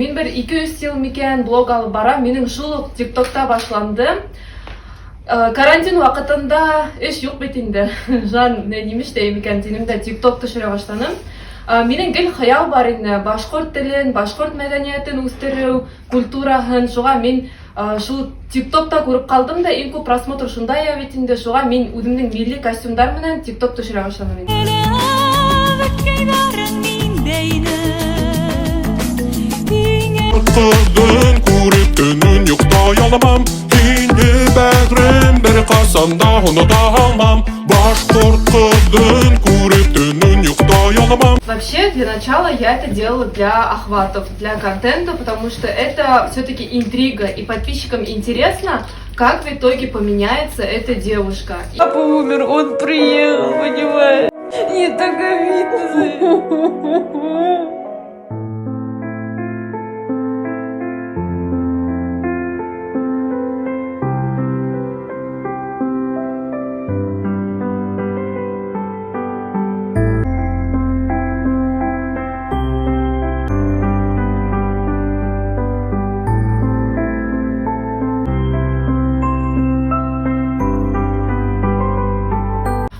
Мен бір 200 жыл мекен блог алып барам. Менің шулық TikTok'та башланды. Карантин вакытында эш юк бит инде. Жан немеште мекен динемдә TikTok төшерә башланым. Менің гел хыял бар инде. Башкорт телен, башкорт мәдәниятен үстерү, культураһын. Шуңа мен шул TikTok'та күреп калдым да, иң күп просмотр шунда я бит инде. Шуңа мен үземнең милли костюмдар менән TikTok төшерә башладым инде. Kızın kurip dönün yokta yalamam. Yine bägrim bir kasanda onu da almam. Башкорт kızın kurip dönün yokta yalamam. Вообще, для начала я это делала для охватов, для контента, потому что это все-таки интрига, и подписчикам интересно, как в итоге поменяется эта девушка. Папа умер, он приехал, понимаешь? Мне так обидно.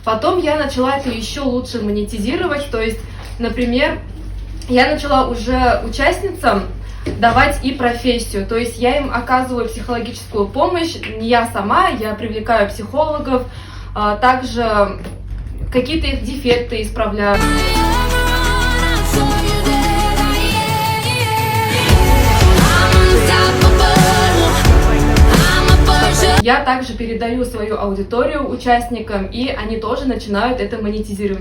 Потом я начала это еще лучше монетизировать, то есть, например, я начала уже участницам давать и профессию, то есть я им оказываю психологическую помощь, не я сама, я привлекаю психологов, также какие-то их дефекты исправляю. Я также передаю свою аудиторию участникам, и они тоже начинают это монетизировать.